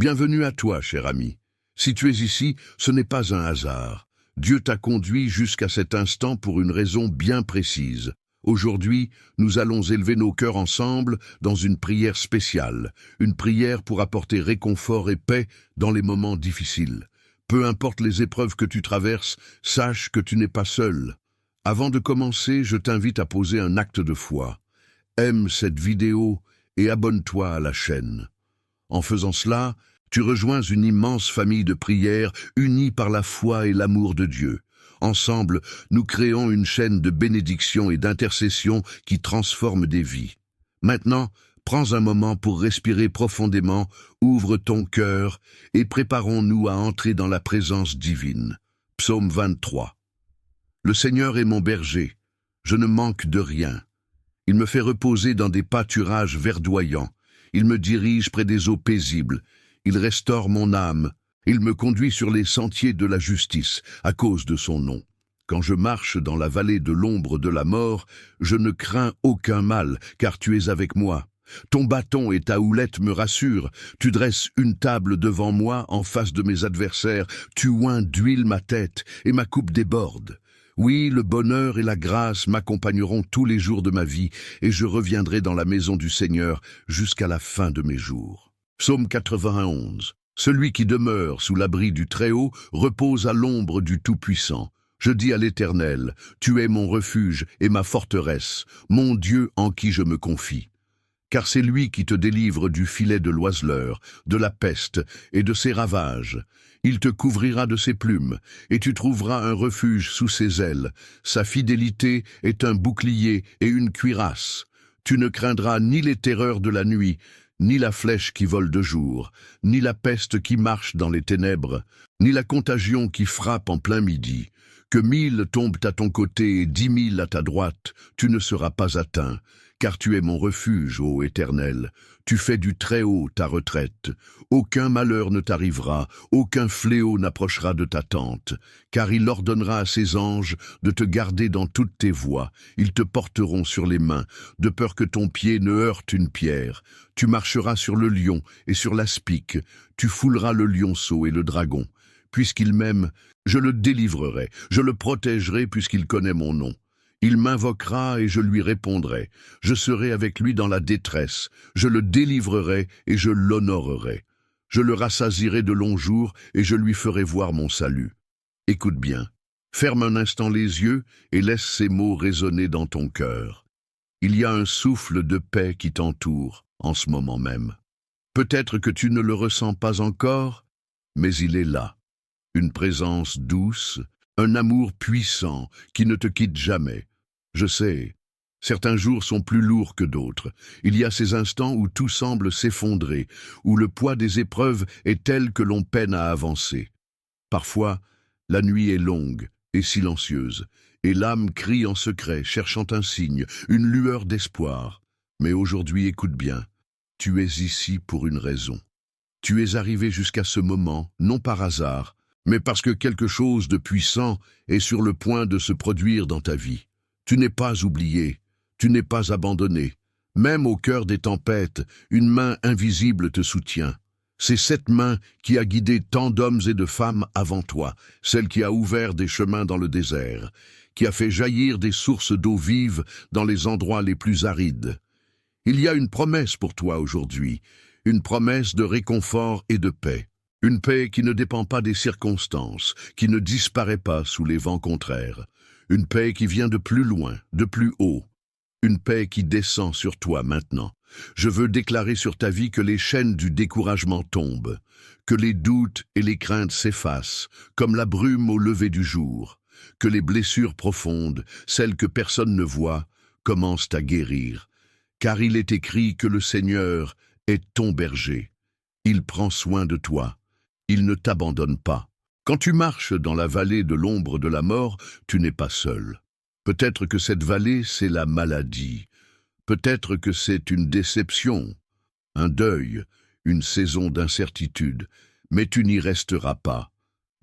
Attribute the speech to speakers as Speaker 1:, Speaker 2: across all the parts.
Speaker 1: Bienvenue à toi, cher ami. Si tu es ici, ce n'est pas un hasard. Dieu t'a conduit jusqu'à cet instant pour une raison bien précise. Aujourd'hui, nous allons élever nos cœurs ensemble dans une prière spéciale, une prière pour apporter réconfort et paix dans les moments difficiles. Peu importe les épreuves que tu traverses, sache que tu n'es pas seul. Avant de commencer, je t'invite à poser un acte de foi. Aime cette vidéo et abonne-toi à la chaîne. En faisant cela, tu rejoins une immense famille de prières unie par la foi et l'amour de Dieu. Ensemble, nous créons une chaîne de bénédiction et d'intercession qui transforme des vies. Maintenant, prends un moment pour respirer profondément, ouvre ton cœur et préparons-nous à entrer dans la présence divine. Psaume 23. Le Seigneur est mon berger, je ne manque de rien. Il me fait reposer dans des pâturages verdoyants. Il me dirige près des eaux paisibles. Il restaure mon âme. Il me conduit sur les sentiers de la justice, à cause de son nom. Quand je marche dans la vallée de l'ombre de la mort, je ne crains aucun mal, car tu es avec moi. Ton bâton et ta houlette me rassurent. Tu dresses une table devant moi en face de mes adversaires. Tu oins d'huile ma tête et ma coupe déborde. Oui, le bonheur et la grâce m'accompagneront tous les jours de ma vie, et je reviendrai dans la maison du Seigneur jusqu'à la fin de mes jours. Psaume 91. Celui qui demeure sous l'abri du Très-Haut repose à l'ombre du Tout-Puissant. Je dis à l'Éternel, tu es mon refuge et ma forteresse, mon Dieu en qui je me confie. Car c'est lui qui te délivre du filet de l'oiseleur, de la peste et de ses ravages. Il te couvrira de ses plumes, et tu trouveras un refuge sous ses ailes. Sa fidélité est un bouclier et une cuirasse. Tu ne craindras ni les terreurs de la nuit, ni la flèche qui vole de jour, ni la peste qui marche dans les ténèbres, ni la contagion qui frappe en plein midi. Que 1000 tombent à ton côté et 10 000 à ta droite, tu ne seras pas atteint, car tu es mon refuge, ô Éternel. Tu fais du Très-Haut ta retraite. Aucun malheur ne t'arrivera, aucun fléau n'approchera de ta tente, car il ordonnera à ses anges de te garder dans toutes tes voies. Ils te porteront sur les mains, de peur que ton pied ne heurte une pierre. Tu marcheras sur le lion et sur l'aspic, tu fouleras le lionceau et le dragon. Puisqu'il m'aime, je le délivrerai, je le protégerai puisqu'il connaît mon nom. Il m'invoquera et je lui répondrai. Je serai avec lui dans la détresse. Je le délivrerai et je l'honorerai. Je le rassasierai de longs jours et je lui ferai voir mon salut. Écoute bien. Ferme un instant les yeux et laisse ces mots résonner dans ton cœur. Il y a un souffle de paix qui t'entoure en ce moment même. Peut-être que tu ne le ressens pas encore, mais il est là. Une présence douce, un amour puissant qui ne te quitte jamais. Je sais, certains jours sont plus lourds que d'autres. Il y a ces instants où tout semble s'effondrer, où le poids des épreuves est tel que l'on peine à avancer. Parfois, la nuit est longue et silencieuse, et l'âme crie en secret, cherchant un signe, une lueur d'espoir. Mais aujourd'hui, écoute bien, tu es ici pour une raison. Tu es arrivé jusqu'à ce moment, non par hasard, mais parce que quelque chose de puissant est sur le point de se produire dans ta vie. Tu n'es pas oublié, tu n'es pas abandonné. Même au cœur des tempêtes, une main invisible te soutient. C'est cette main qui a guidé tant d'hommes et de femmes avant toi, celle qui a ouvert des chemins dans le désert, qui a fait jaillir des sources d'eau vive dans les endroits les plus arides. Il y a une promesse pour toi aujourd'hui, une promesse de réconfort et de paix. Une paix qui ne dépend pas des circonstances, qui ne disparaît pas sous les vents contraires. Une paix qui vient de plus loin, de plus haut. Une paix qui descend sur toi maintenant. Je veux déclarer sur ta vie que les chaînes du découragement tombent, que les doutes et les craintes s'effacent, comme la brume au lever du jour, que les blessures profondes, celles que personne ne voit, commencent à guérir. Car il est écrit que le Seigneur est ton berger. Il prend soin de toi. Il ne t'abandonne pas. Quand tu marches dans la vallée de l'ombre de la mort, tu n'es pas seul. Peut-être que cette vallée, c'est la maladie. Peut-être que c'est une déception, un deuil, une saison d'incertitude. Mais tu n'y resteras pas.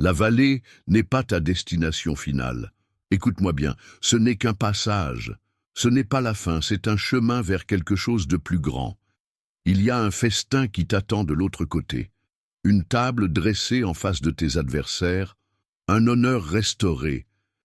Speaker 1: La vallée n'est pas ta destination finale. Écoute-moi bien, ce n'est qu'un passage. Ce n'est pas la fin, c'est un chemin vers quelque chose de plus grand. Il y a un festin qui t'attend de l'autre côté. une table dressée en face de tes adversaires, un honneur restauré,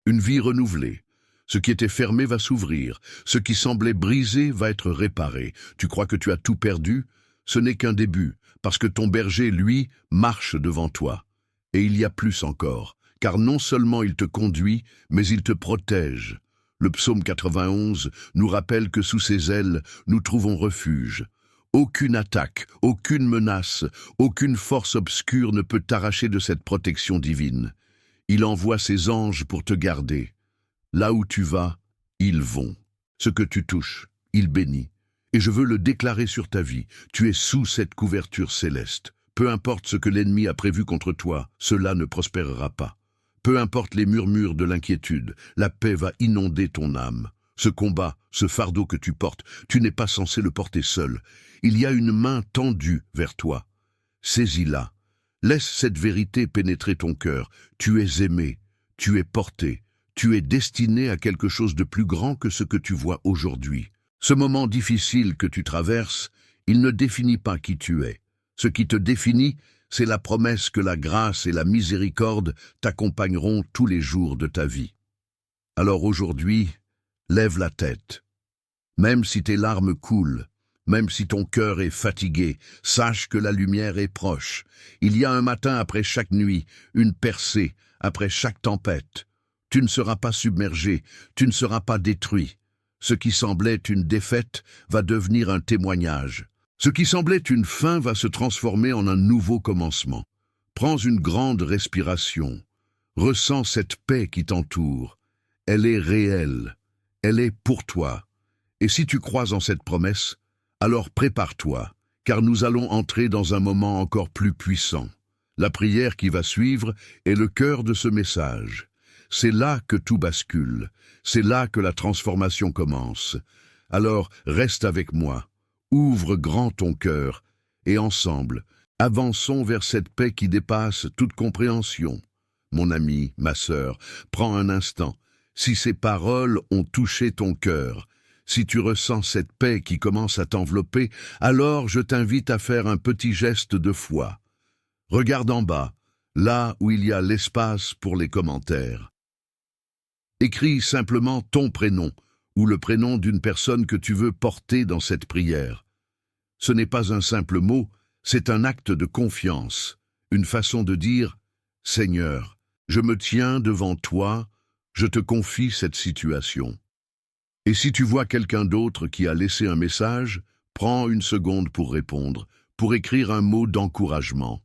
Speaker 1: une vie renouvelée. Ce qui était fermé va s'ouvrir, ce qui semblait brisé va être réparé. Tu crois que tu as tout perdu? Ce n'est qu'un début, parce que ton berger, lui, marche devant toi. Et il y a plus encore, car non seulement il te conduit, mais il te protège. Le psaume 91 nous rappelle que sous ses ailes, nous trouvons refuge. Aucune attaque, aucune menace, aucune force obscure ne peut t'arracher de cette protection divine. Il envoie ses anges pour te garder. Là où tu vas, ils vont. Ce que tu touches, il bénit. Et je veux le déclarer sur ta vie. Tu es sous cette couverture céleste. Peu importe ce que l'ennemi a prévu contre toi, cela ne prospérera pas. Peu importe les murmures de l'inquiétude, la paix va inonder ton âme. Ce combat, ce fardeau que tu portes, tu n'es pas censé le porter seul. Il y a une main tendue vers toi. Saisis-la. Laisse cette vérité pénétrer ton cœur. Tu es aimé, tu es porté. Tu es destiné à quelque chose de plus grand que ce que tu vois aujourd'hui. Ce moment difficile que tu traverses, il ne définit pas qui tu es. Ce qui te définit, c'est la promesse que la grâce et la miséricorde t'accompagneront tous les jours de ta vie. Alors aujourd'hui, lève la tête. Même si tes larmes coulent, même si ton cœur est fatigué, sache que la lumière est proche. Il y a un matin après chaque nuit, une percée après chaque tempête. Tu ne seras pas submergé, tu ne seras pas détruit. Ce qui semblait une défaite va devenir un témoignage. Ce qui semblait une fin va se transformer en un nouveau commencement. Prends une grande respiration. Ressens cette paix qui t'entoure. Elle est réelle. Elle est pour toi. Et si tu crois en cette promesse, alors prépare-toi, car nous allons entrer dans un moment encore plus puissant. La prière qui va suivre est le cœur de ce message. C'est là que tout bascule, c'est là que la transformation commence. Alors reste avec moi, ouvre grand ton cœur, et ensemble, avançons vers cette paix qui dépasse toute compréhension. Mon ami, ma sœur, prends un instant. Si ces paroles ont touché ton cœur, si tu ressens cette paix qui commence à t'envelopper, alors je t'invite à faire un petit geste de foi. Regarde en bas, là où il y a l'espace pour les commentaires. Écris simplement ton prénom ou le prénom d'une personne que tu veux porter dans cette prière. Ce n'est pas un simple mot, c'est un acte de confiance, une façon de dire « Seigneur, je me tiens devant toi, je te confie cette situation ». Et si tu vois quelqu'un d'autre qui a laissé un message, prends une seconde pour répondre, pour écrire un mot d'encouragement.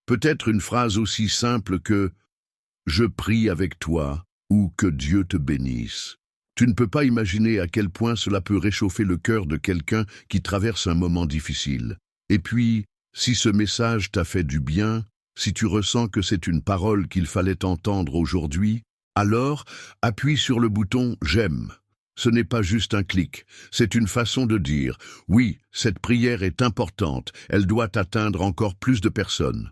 Speaker 1: Peut-être une phrase aussi simple que « Je prie avec toi » ou « Que Dieu te bénisse ». Tu ne peux pas imaginer à quel point cela peut réchauffer le cœur de quelqu'un qui traverse un moment difficile. Et puis, si ce message t'a fait du bien, si tu ressens que c'est une parole qu'il fallait entendre aujourd'hui, alors appuie sur le bouton « J'aime ». Ce n'est pas juste un clic, c'est une façon de dire « Oui, cette prière est importante, elle doit atteindre encore plus de personnes ».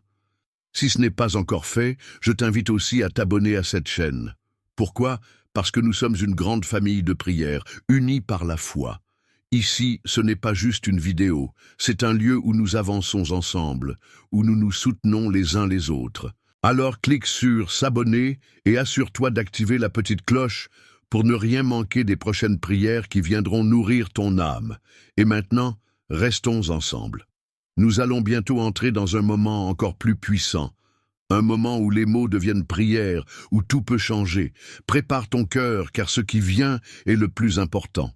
Speaker 1: Si ce n'est pas encore fait, je t'invite aussi à t'abonner à cette chaîne. Pourquoi? Parce que nous sommes une grande famille de prières, unis par la foi. Ici, ce n'est pas juste une vidéo, c'est un lieu où nous avançons ensemble, où nous nous soutenons les uns les autres. Alors clique sur « S'abonner » et assure-toi d'activer la petite cloche pour ne rien manquer des prochaines prières qui viendront nourrir ton âme. Et maintenant, restons ensemble. Nous allons bientôt entrer dans un moment encore plus puissant, un moment où les mots deviennent prières, où tout peut changer. Prépare ton cœur, car ce qui vient est le plus important.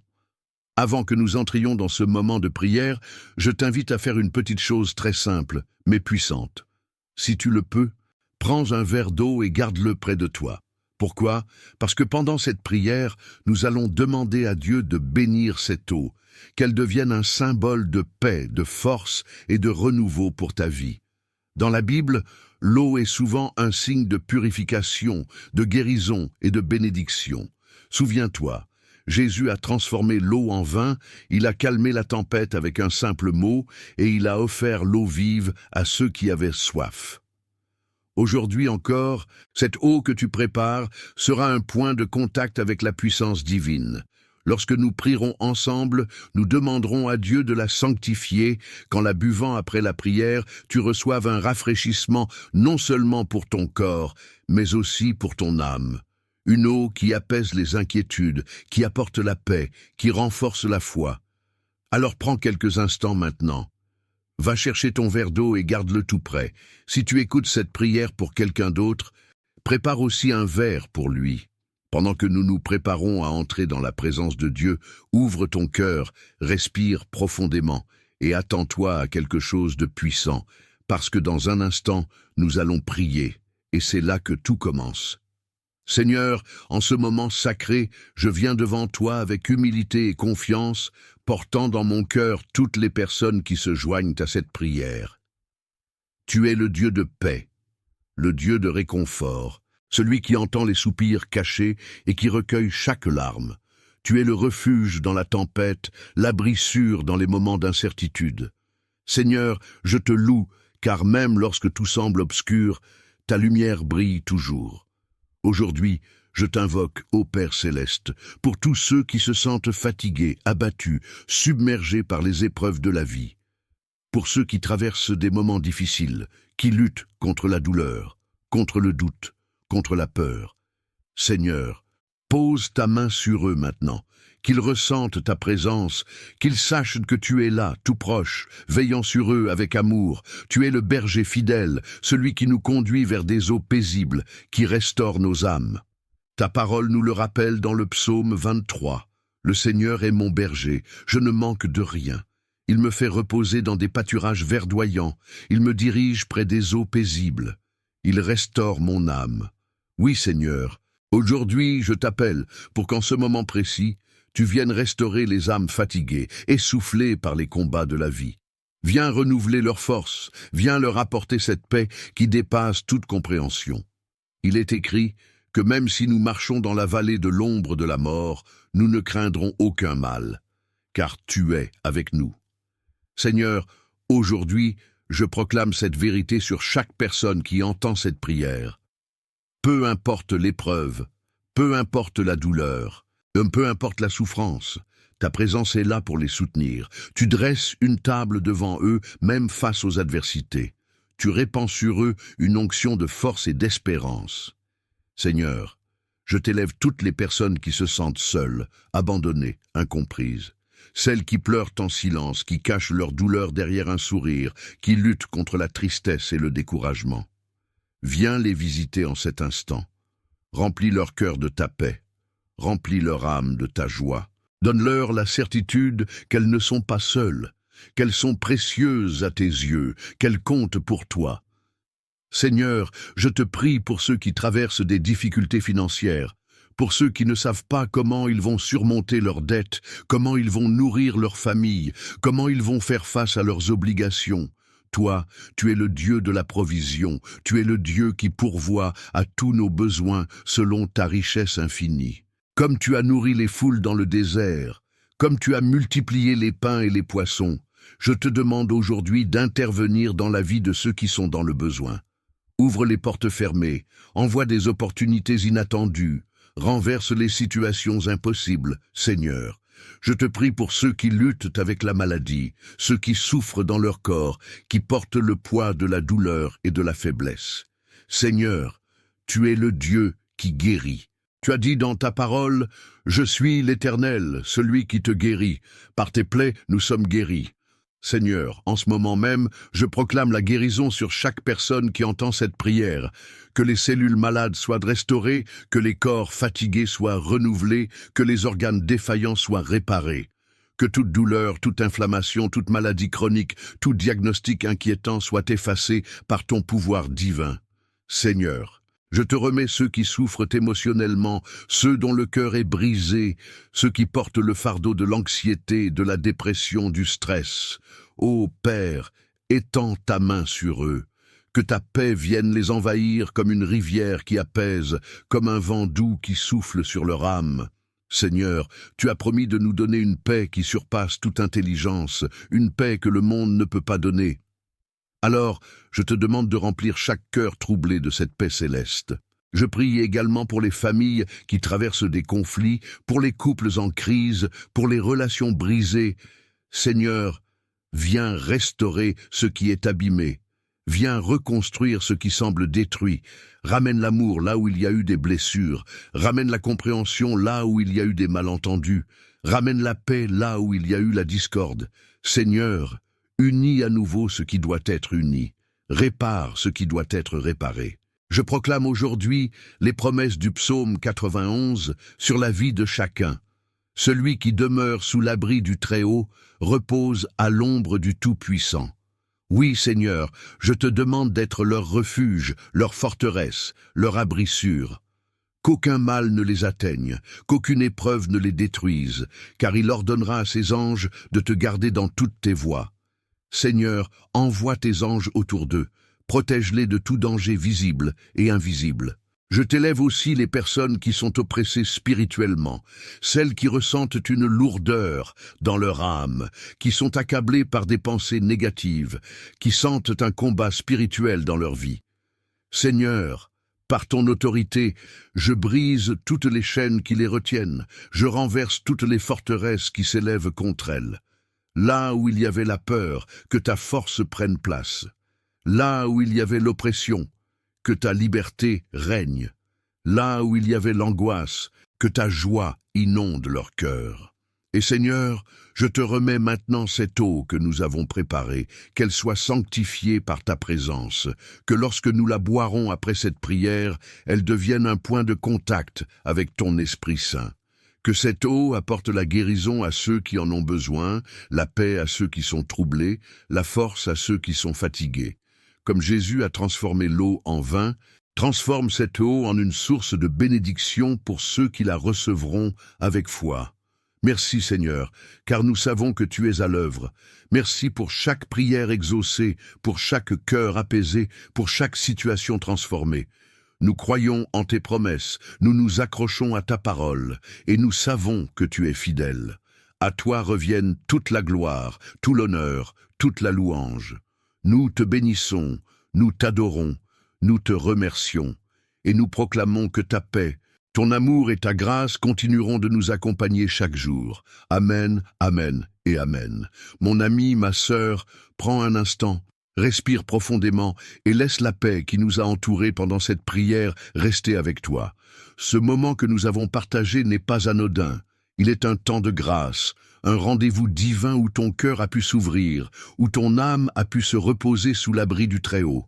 Speaker 1: Avant que nous entrions dans ce moment de prière, je t'invite à faire une petite chose très simple, mais puissante. Si tu le peux, prends un verre d'eau et garde-le près de toi. Pourquoi? Parce que pendant cette prière, nous allons demander à Dieu de bénir cette eau, qu'elle devienne un symbole de paix, de force et de renouveau pour ta vie. Dans la Bible, l'eau est souvent un signe de purification, de guérison et de bénédiction. Souviens-toi, Jésus a transformé l'eau en vin, il a calmé la tempête avec un simple mot et il a offert l'eau vive à ceux qui avaient soif. Aujourd'hui encore, cette eau que tu prépares sera un point de contact avec la puissance divine. Lorsque nous prierons ensemble, nous demanderons à Dieu de la sanctifier, qu'en la buvant après la prière, tu reçoives un rafraîchissement non seulement pour ton corps, mais aussi pour ton âme. Une eau qui apaise les inquiétudes, qui apporte la paix, qui renforce la foi. Alors prends quelques instants maintenant. Va chercher ton verre d'eau et garde-le tout prêt. Si tu écoutes cette prière pour quelqu'un d'autre, prépare aussi un verre pour lui. Pendant que nous nous préparons à entrer dans la présence de Dieu, ouvre ton cœur, respire profondément et attends-toi à quelque chose de puissant, parce que dans un instant, nous allons prier, et c'est là que tout commence. Seigneur, en ce moment sacré, je viens devant toi avec humilité et confiance, portant dans mon cœur toutes les personnes qui se joignent à cette prière. Tu es le Dieu de paix, le Dieu de réconfort, celui qui entend les soupirs cachés et qui recueille chaque larme. Tu es le refuge dans la tempête, l'abri sûr dans les moments d'incertitude. Seigneur, je te loue, car même lorsque tout semble obscur, ta lumière brille toujours. Aujourd'hui, je t'invoque, ô Père céleste, pour tous ceux qui se sentent fatigués, abattus, submergés par les épreuves de la vie. Pour ceux qui traversent des moments difficiles, qui luttent contre la douleur, contre le doute, contre la peur. Seigneur, pose ta main sur eux maintenant, qu'ils ressentent ta présence, qu'ils sachent que tu es là, tout proche, veillant sur eux avec amour. Tu es le berger fidèle, celui qui nous conduit vers des eaux paisibles, qui restaure nos âmes. Ta parole nous le rappelle dans le psaume 23. Le Seigneur est mon berger, je ne manque de rien. Il me fait reposer dans des pâturages verdoyants, il me dirige près des eaux paisibles. Il restaure mon âme. Oui, Seigneur, aujourd'hui je t'appelle pour qu'en ce moment précis, tu viennes restaurer les âmes fatiguées, essoufflées par les combats de la vie. Viens renouveler leurs forces, viens leur apporter cette paix qui dépasse toute compréhension. Il est écrit que même si nous marchons dans la vallée de l'ombre de la mort, nous ne craindrons aucun mal, car tu es avec nous. Seigneur, aujourd'hui, je proclame cette vérité sur chaque personne qui entend cette prière. Peu importe l'épreuve, peu importe la douleur, peu importe la souffrance, ta présence est là pour les soutenir. Tu dresses une table devant eux, même face aux adversités. Tu répands sur eux une onction de force et d'espérance. Seigneur, je t'élève toutes les personnes qui se sentent seules, abandonnées, incomprises. Celles qui pleurent en silence, qui cachent leur douleur derrière un sourire, qui luttent contre la tristesse et le découragement. Viens les visiter en cet instant. Remplis leur cœur de ta paix. Remplis leur âme de ta joie. Donne-leur la certitude qu'elles ne sont pas seules, qu'elles sont précieuses à tes yeux, qu'elles comptent pour toi. Seigneur, je te prie pour ceux qui traversent des difficultés financières, pour ceux qui ne savent pas comment ils vont surmonter leurs dettes, comment ils vont nourrir leur famille, comment ils vont faire face à leurs obligations. Toi, tu es le Dieu de la provision, tu es le Dieu qui pourvoit à tous nos besoins selon ta richesse infinie. Comme tu as nourri les foules dans le désert, comme tu as multiplié les pains et les poissons, je te demande aujourd'hui d'intervenir dans la vie de ceux qui sont dans le besoin. Ouvre les portes fermées, envoie des opportunités inattendues, renverse les situations impossibles, Seigneur. Je te prie pour ceux qui luttent avec la maladie, ceux qui souffrent dans leur corps, qui portent le poids de la douleur et de la faiblesse. Seigneur, tu es le Dieu qui guérit. Tu as dit dans ta parole, « Je suis l'Éternel, celui qui te guérit. Par tes plaies, nous sommes guéris. » Seigneur, en ce moment même, je proclame la guérison sur chaque personne qui entend cette prière. Que les cellules malades soient restaurées, que les corps fatigués soient renouvelés, que les organes défaillants soient réparés. Que toute douleur, toute inflammation, toute maladie chronique, tout diagnostic inquiétant soit effacé par ton pouvoir divin. Seigneur, je te remets ceux qui souffrent émotionnellement, ceux dont le cœur est brisé, ceux qui portent le fardeau de l'anxiété, de la dépression, du stress. Ô Père, étends ta main sur eux. Que ta paix vienne les envahir comme une rivière qui apaise, comme un vent doux qui souffle sur leur âme. Seigneur, tu as promis de nous donner une paix qui surpasse toute intelligence, une paix que le monde ne peut pas donner. Alors, je te demande de remplir chaque cœur troublé de cette paix céleste. Je prie également pour les familles qui traversent des conflits, pour les couples en crise, pour les relations brisées. Seigneur, viens restaurer ce qui est abîmé. Viens reconstruire ce qui semble détruit. Ramène l'amour là où il y a eu des blessures. Ramène la compréhension là où il y a eu des malentendus. Ramène la paix là où il y a eu la discorde. Seigneur, unis à nouveau ce qui doit être uni. Répare ce qui doit être réparé. Je proclame aujourd'hui les promesses du psaume 91 sur la vie de chacun. Celui qui demeure sous l'abri du Très-Haut repose à l'ombre du Tout-Puissant. Oui, Seigneur, je te demande d'être leur refuge, leur forteresse, leur abri sûr. Qu'aucun mal ne les atteigne, qu'aucune épreuve ne les détruise, car il ordonnera à ses anges de te garder dans toutes tes voies. Seigneur, envoie tes anges autour d'eux, protège-les de tout danger visible et invisible. Je t'élève aussi les personnes qui sont oppressées spirituellement, celles qui ressentent une lourdeur dans leur âme, qui sont accablées par des pensées négatives, qui sentent un combat spirituel dans leur vie. Seigneur, par ton autorité, je brise toutes les chaînes qui les retiennent, je renverse toutes les forteresses qui s'élèvent contre elles. Là où il y avait la peur, que ta force prenne place. Là où il y avait l'oppression, que ta liberté règne. Là où il y avait l'angoisse, que ta joie inonde leur cœur. Et Seigneur, je te remets maintenant cette eau que nous avons préparée, qu'elle soit sanctifiée par ta présence, que lorsque nous la boirons après cette prière, elle devienne un point de contact avec ton Esprit Saint. Que cette eau apporte la guérison à ceux qui en ont besoin, la paix à ceux qui sont troublés, la force à ceux qui sont fatigués. Comme Jésus a transformé l'eau en vin, transforme cette eau en une source de bénédiction pour ceux qui la recevront avec foi. Merci Seigneur, car nous savons que tu es à l'œuvre. Merci pour chaque prière exaucée, pour chaque cœur apaisé, pour chaque situation transformée. Nous croyons en tes promesses, nous nous accrochons à ta parole, et nous savons que tu es fidèle. À toi reviennent toute la gloire, tout l'honneur, toute la louange. Nous te bénissons, nous t'adorons, nous te remercions, et nous proclamons que ta paix, ton amour et ta grâce continueront de nous accompagner chaque jour. Amen, amen et amen. Mon ami, ma sœur, prends un instant, respire profondément et laisse la paix qui nous a entourés pendant cette prière rester avec toi. Ce moment que nous avons partagé n'est pas anodin. Il est un temps de grâce, un rendez-vous divin où ton cœur a pu s'ouvrir, où ton âme a pu se reposer sous l'abri du Très-Haut.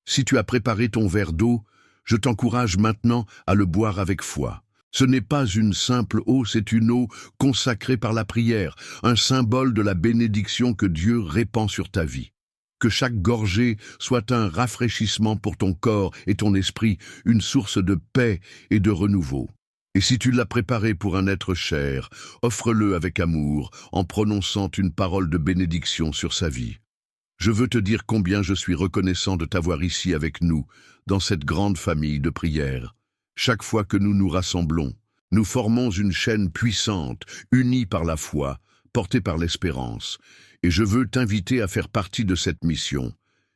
Speaker 1: Si tu as préparé ton verre d'eau, je t'encourage maintenant à le boire avec foi. Ce n'est pas une simple eau, c'est une eau consacrée par la prière, un symbole de la bénédiction que Dieu répand sur ta vie. Que chaque gorgée soit un rafraîchissement pour ton corps et ton esprit, une source de paix et de renouveau. Et si tu l'as préparé pour un être cher, offre-le avec amour, en prononçant une parole de bénédiction sur sa vie. Je veux te dire combien je suis reconnaissant de t'avoir ici avec nous, dans cette grande famille de prière. Chaque fois que nous nous rassemblons, nous formons une chaîne puissante, unie par la foi, portée par l'espérance. Et je veux t'inviter à faire partie de cette mission.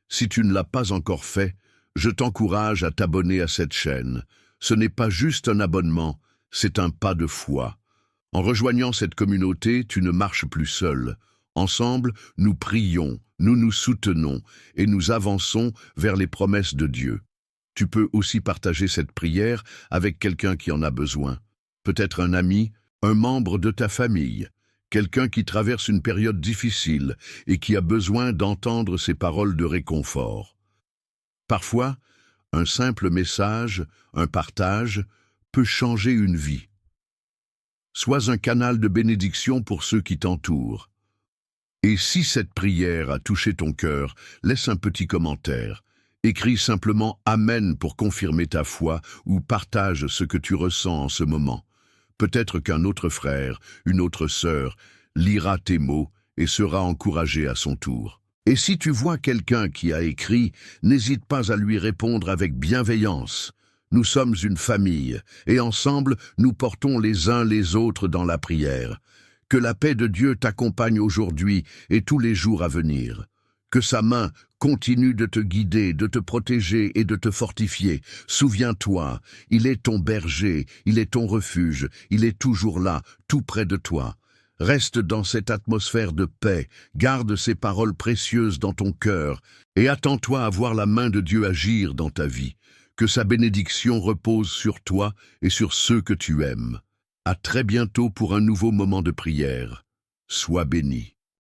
Speaker 1: Si tu ne l'as pas encore fait, je t'encourage à t'abonner à cette chaîne. Ce n'est pas juste un abonnement, c'est un pas de foi. En rejoignant cette communauté, tu ne marches plus seul. Ensemble, nous prions, nous nous soutenons et nous avançons vers les promesses de Dieu. Tu peux aussi partager cette prière avec quelqu'un qui en a besoin. Peut-être un ami, un membre de ta famille, quelqu'un qui traverse une période difficile et qui a besoin d'entendre ces paroles de réconfort. Parfois, un simple message, un partage, peut changer une vie. Sois un canal de bénédiction pour ceux qui t'entourent. Et si cette prière a touché ton cœur, laisse un petit commentaire. Écris simplement « Amen » pour confirmer ta foi ou partage ce que tu ressens en ce moment. Peut-être qu'un autre frère, une autre sœur, lira tes mots et sera encouragé à son tour. Et si tu vois quelqu'un qui a écrit, n'hésite pas à lui répondre avec bienveillance. Nous sommes une famille, et ensemble, nous portons les uns les autres dans la prière. Que la paix de Dieu t'accompagne aujourd'hui et tous les jours à venir. Que sa main continue de te guider, de te protéger et de te fortifier. Souviens-toi, il est ton berger, il est ton refuge, il est toujours là, tout près de toi. Reste dans cette atmosphère de paix, garde ces paroles précieuses dans ton cœur et attends-toi à voir la main de Dieu agir dans ta vie. Que sa bénédiction repose sur toi et sur ceux que tu aimes. À très bientôt pour un nouveau moment de prière. Sois béni.